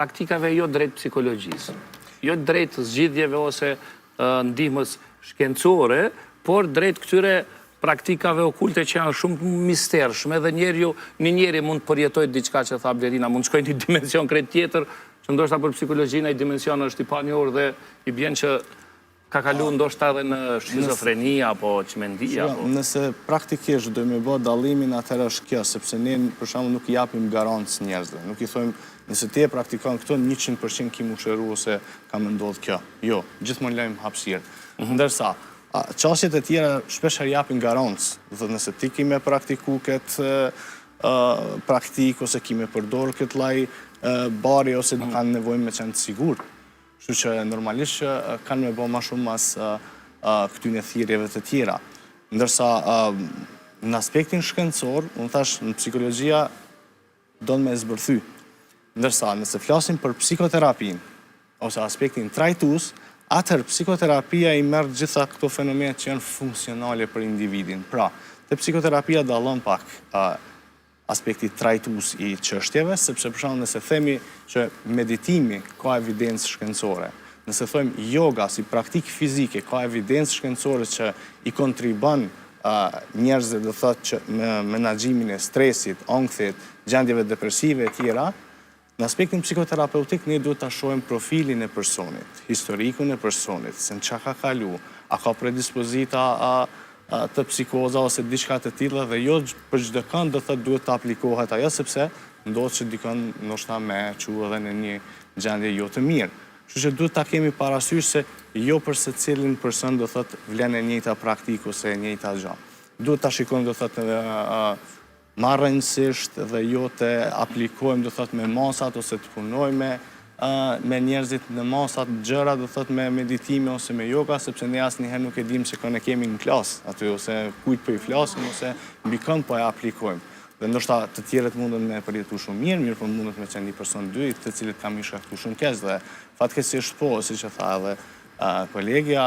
praktikave jo drejt psikologjisë, jo drejt zgjidhjeve ose ndihmës shkencore, por drejt këtyre praktikave okulte që janë shumë mistershme dhe një njeri mund të përjetojë diçka që tha Blerina, mund të shkojë në një dimension krejt tjetër, që ndoshta për psikologjinë ai dimension është i panjohur dhe i bën që ka kalu ndoshta edhe në shizofrenia apo çmendia apo. Nëse praktikisht do më bë dallimin atëherë është kjo, sepse ne për shembull nuk i japim garancë njerëzve. Nuk i thojmë nëse ti e praktikon këto 100% ki mushëru ose ka më ndodh kjo. Jo, gjithmonë lajm hapësirë. Ndërsa çështjet e tjera shpesh japin garancë. Do thotë nëse ti ke më praktiku këtë praktik ose ke më përdor këtë lloj bari ose kanë nevojë me qenë të sigurt. Kështu që normalisht kanë me bë më shumë mas këtyre thirrjeve të tjera. Ndërsa në aspektin shkencor, unë thash në psikologjia do me zbërthy. Ndërsa nëse flasim për psikoterapinë ose aspektin trajtues, atëherë psikoterapia i merr gjitha këto fenomene që janë funksionale për individin. Pra, te psikoterapia dallon pak aspekti trajtues i çështjeve, sepse për shembull nëse themi që meditimi ka evidencë shkencore, nëse thojmë yoga si praktikë fizike ka evidencë shkencore që i kontribon njerëzve do thotë që me menaxhimin e stresit, ankthit, gjendjeve depresive e tjera, në aspektin psikoterapeutik ne duhet ta shohim profilin e personit, historikun e personit, se në çka ka kalu, a ka predispozita të psikoza ose diçka të tilla dhe jo për çdo kënd do thotë duhet të aplikohet ajo sepse ndodh që dikon ndoshta me çu edhe në një gjendje jo të mirë. Kështu që duhet ta kemi parasysh se jo për secilin person do thotë vlen e njëjta praktikë ose e njëjta gjë. Duhet ta shikojmë do thotë marrënësisht dhe jo të aplikojmë do thotë me masat ose të punojmë me njerëzit në masat gjëra do thotë me meditime ose me yoga, sepse ne asnjëherë nuk e dimë se kënë kemi në klasë aty ose kujt po i flasim ose mbi kënd po e aplikojmë. Dhe ndoshta të tjerët mundën me përjetu shumë mirë, por mundet me qenë një person dy, të cilët kam i shkaktu shumë keq dhe fatkeqësisht po, siç e tha edhe kolegja,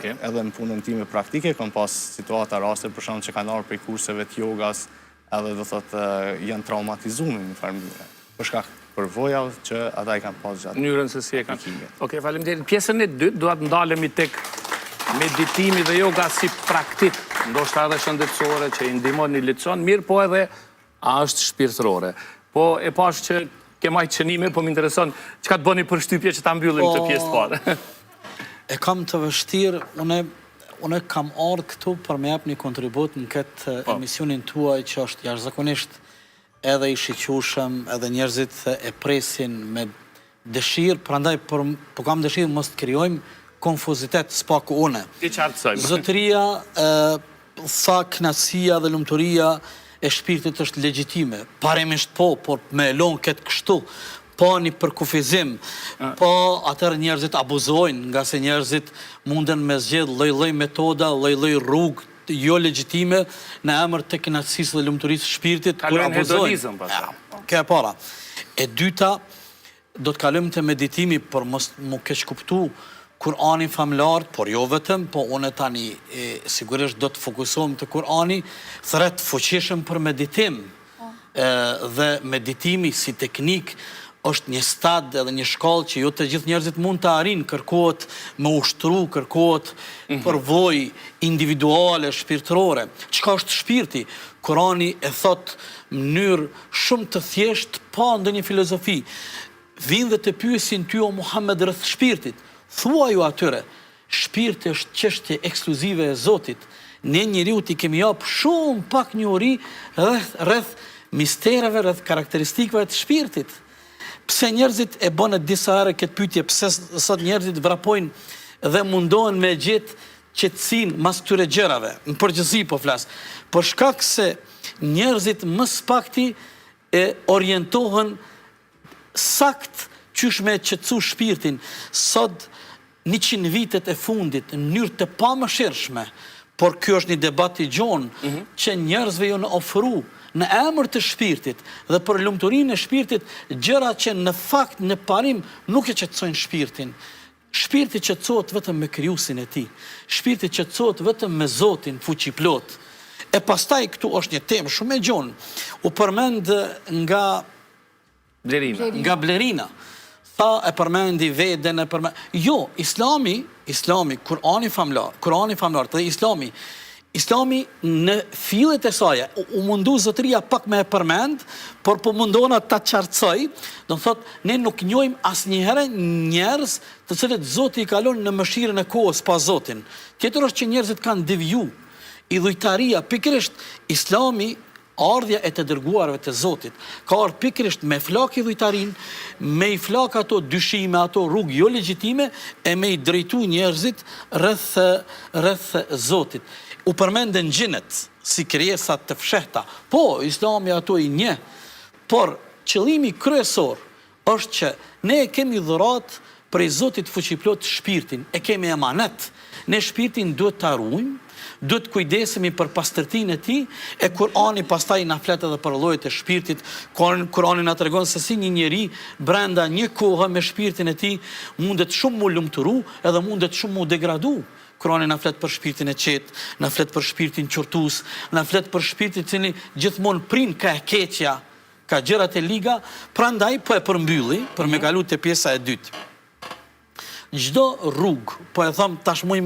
edhe në punën time praktike kam pas situata raste për shkak që kanë ardhur prej kurseve të jogas, edhe do thotë janë traumatizuar në një farë mënyrë. Për shkak përvoja që ata i kanë pas gjatë. Mënyrën se si e kanë. Okej, faleminderit. Pjesën e dytë duhet ndalemi tek meditimi dhe yoga si praktik, ndoshta edhe shëndetësore që i ndihmon i lehtëson mirë, po edhe a është shpirtërore. Po e pash që ke majtë qënime, po më intereson çka të bëni për shtypje që ta mbyllim këtë pjesë të parë. E kam të vështirë, unë kam ardhur këtu për me jap një kontribut në këtë emisionin tuaj që është jashtëzakonisht edhe i shiqyeshëm, edhe njerëzit e presin me dëshirë, prandaj po kam dëshirë mos të krijojmë konfuzitet s'paku une. Ti qartësojmë. Zotëria, tha kënaqësia dhe lumturia e shpirtit është legjitime. Paremisht po, por me elon këtë kështu, po një përkufizim, po atër njerëzit abuzojnë, nga se njerëzit munden me zgjedh lloj-lloj metoda, lloj-lloj rrugë jo legjitime në emër të kënaqësisë dhe lumturisë së shpirtit, kur abuzojnë. Kjo e para. E dyta, do të kalojmë te meditimi për mos mu keq kuptu Kur'anin famlar, por jo vetëm, po unë tani sigurisht do të fokusohem te Kur'ani, thret fuqishëm për meditim. Dhe meditimi si teknik është një stad edhe një shkallë që jo të gjithë njerëzit mund të arrijnë, kërkohet me ushtru, kërkohet përvojë individuale, shpirtërore. Çka është shpirti? Kurani e thot në mënyrë shumë të thjeshtë, pa ndonjë filozofi. Vinë dhe të pyesin ty o Muhammed rreth shpirtit. Thua ju atyre, shpirti është çështje ekskluzive e Zotit. Ne njeriu i kemi jap shumë pak njohuri rreth mistereve, rreth karakteristikave të shpirtit. Pse njerëzit e bën disa herë këtë pyetje, pse sot njerëzit vrapojnë dhe mundohen me gjetë qetësinë mas këtyre gjërave. Në përgjithësi po flas. Për shkak se njerëzit më së pakti e orientohen sakt qysh me qetësu shpirtin. Sot 100 vitet e fundit në mënyrë të pamëshirshme, por ky është një debat i gjonë që njerëzve jo në ofru në emër të shpirtit dhe për lumturinë e shpirtit, gjëra që në fakt në parim nuk e qetësojnë shpirtin. Shpirti qetësohet vetëm me krijuesin e tij. Shpirti qetësohet vetëm me Zotin fuqiplot. E pastaj këtu është një temë shumë e gjonë. U përmend nga Blerina. ta e përmendi veden, Jo, Islami, Kurani famlar, dhe Islami në fillet e saj, u mundu zotëria pak me e përmend, por po mundona ta qartësoj, do të thot, ne nuk njohim asnjëherë njerëz të cilët Zoti i kalon në mëshirën e kohës pa Zotin. Tjetër është që njerëzit kanë deviju, idhujtaria, pikërisht Islami, ardhja e të dërguarve të Zotit, ka ardhur pikërisht me flak idhujtarin, me i flak ato dyshime, ato rrugë jo legjitime, e me i drejtu njerëzit rreth Zotit. U përmenden gjinët si krijesat të fshehta. Po, Islami ato i njeh, por qëllimi kryesor është që ne e kemi dhurat prej Zotit fuqiplot shpirtin, e kemi emanet. Ne shpirtin duhet ta ruajmë, duhet kujdesemi për pastërtinë e tij, e Kurani pastaj na flet edhe për llojet e shpirtit. Kurani na tregon se si një njeri brenda një kohe me shpirtin e tij mundet shumë mu lumturu, edhe mundet shumë mu degradu. Kurani na flet për shpirtin e qetë, na flet për shpirtin qortus, na flet për shpirtin i cili gjithmonë prin ka e keqja, ka gjërat e liga, prandaj po e përmbylli për me kalu te pjesa e dytë. Çdo rrugë, po e them tash muj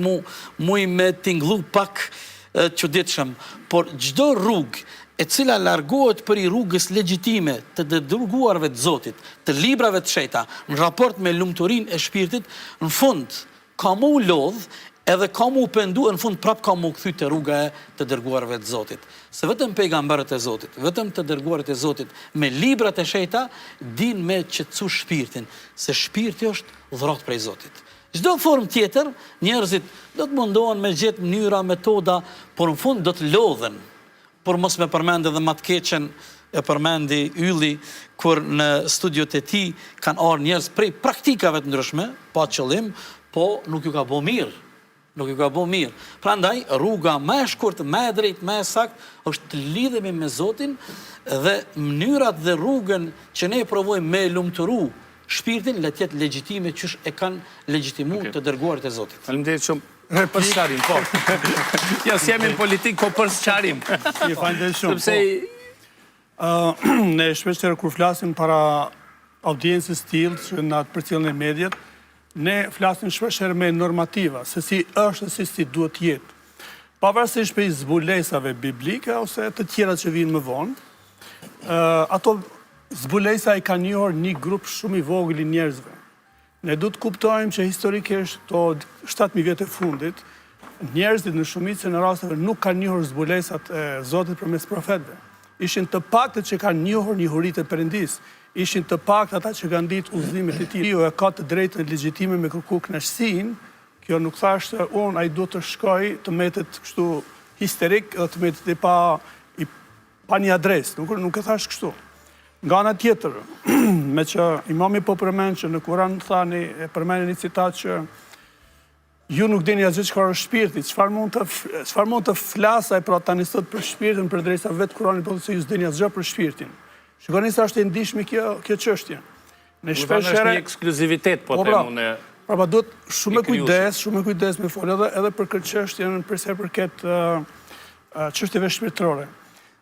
me tingëllu pak çuditshëm, por çdo rrugë e cila largohet për i rrugës legjitime të dërguarve të Zotit, të librave të shejta, në raport me lumturinë e shpirtit, në fund ka mu lodh edhe ka mu pendu, në fund prap ka mu kthy te rruga e të dërguarve të Zotit. Se vetëm pejgamberët e Zotit, vetëm të dërguarit e Zotit, me librat e shejta, din me qetësu shpirtin, se shpirti është dhurat prej Zotit. Çdo formë tjetër, njerëzit do të mundohen me gjetë mënyra, metoda, por në fund do të lodhen. Por mos me përmend edhe më të keqen, e përmendi Ylli, kur në studiot e tij kanë ardhur njerëz prej praktikave të ndryshme, pa qëllim, po nuk ju ka bo mirë. Nuk ju ka bo mirë. Prandaj, rruga më e shkurt, më e drejtë, më e saktë, është të lidhemi me Zotin dhe mënyrat dhe rrugën që ne provojmë me lumturu shpirtin, le të jetë legjitime qysh e kanë legjitimuar të dërguarit e Zotit. Faleminderit shumë për sqarim, po. Ja, s'jemi në politikë, po për sqarim. Faleminderit shumë. Ne shpeshherë kur flasim para audiencës tillë që na përcjellin në mediat, ne flasim shpeshherë me normativa, se si është se si duhet jetë. Pavarësisht për zbulesave biblike ose të tjera që vinë më vonë, ato zbulesa i kanë njohur një grup shumë i vogël i njerëzve. Ne duhet kuptojmë që historikisht këto 7.000 vjet e fundit, njerëzit në shumicën e rasteve nuk kanë njohur zbulesat e Zotit përmes profetëve. Ishin të paktët që kanë njohur njohuritë e Perëndis. Ishin të paktët ata që kanë ditë udhëzimet e tij. Jo e ka të drejtën legjitime me kërku kënaqësinë. Kjo nuk thash se ai duhet të shkojë të metet kështu histerik, të metet pa një adresë. Nuk e thash kështu. Nga ana tjetër, me që imami po përmend që në Kur'an thani, e përmend një citat që ju nuk dini asgjë çfarë është shpirti, çfarë mund të flasaj për ata nisot për shpirtin përderisa vetë Kurani po thotë se ju s'dini asgjë për shpirtin. Shikoni sa është e ndihshme kjo çështje. Ne shpesh është një ekskluzivitet, po them unë. Pra duhet shumë kujdes me folë edhe për këtë çështjen për sa i përket çështjeve shpirtërore.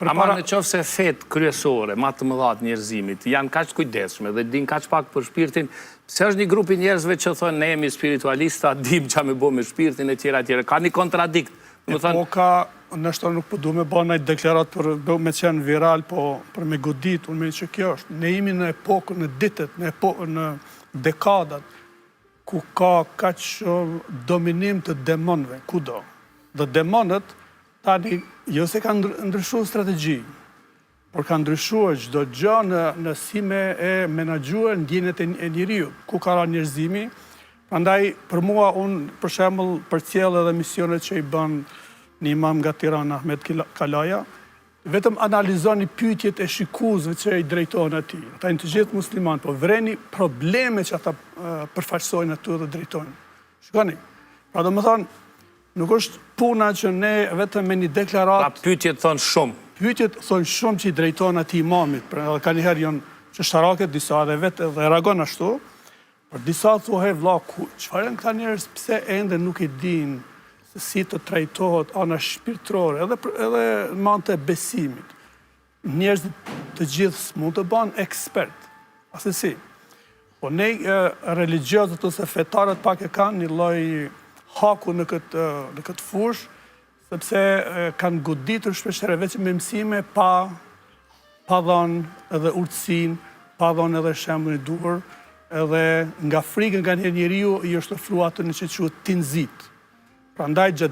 Ama në qoftë se fetë kryesore, ma të mëdha të njerëzimit, janë kaq kujdesshme dhe din kaq pak për shpirtin, pse është një grup i njerëzve që thonë ne jemi spiritualista, dim ç'a me bë me shpirtin e tjera. Ka një kontradikt. Epoka, nështë nuk po du me ba nëjtë deklarat për me qenë viral, po për me godit, unë me që kjo është. Ne jemi në epokë, në ditët, në dekadat, ku ka kaq dominim të demonëve, kudo. Dhe demonët, tani, jo se kanë ndryshuar strategji, por kanë ndryshuar çdo gjë në si me e menaxhuar ndjenjat e njeriu, ku ka ra njerëzimi. Prandaj, për mua, unë, për shembull, përcjell edhe misionet që i bën një imam nga Tirana, Ahmet Kalaja, vetëm analizoni pyetjet e shikuesve që i drejtohen atij. Ata janë të gjithë muslimanë, po vreni probleme që ata përfaqësojnë aty dhe drejtojnë. Shikoni. Pra domethënë, nuk është puna që ne vetëm me një deklarat... Pra pyetjet thonë shumë. Pyetjet thonë shumë që i drejtojnë atij imamit, pra edhe ka njëherë janë çështarake disa edhe vetë dhe reagon ashtu, por disa thuhet vlla, çfarë janë këta njerëz, pse ende nuk i dinë se si të trajtohet ana shpirtërore, edhe në anë të besimit. Njerëzit të gjithë mund të banë ekspert. Asesi. Po ne religiozët ose fetarët pak e kanë një lloj haku në këtë fushë, sepse kanë goditur shpeshherë vetëm me mësime pa dhënë edhe urtësinë, pa dhënë edhe shembull i duhur, edhe nga frikë nga njeriu i është ofruar atë në që quhet tinzit. Prandaj gjatë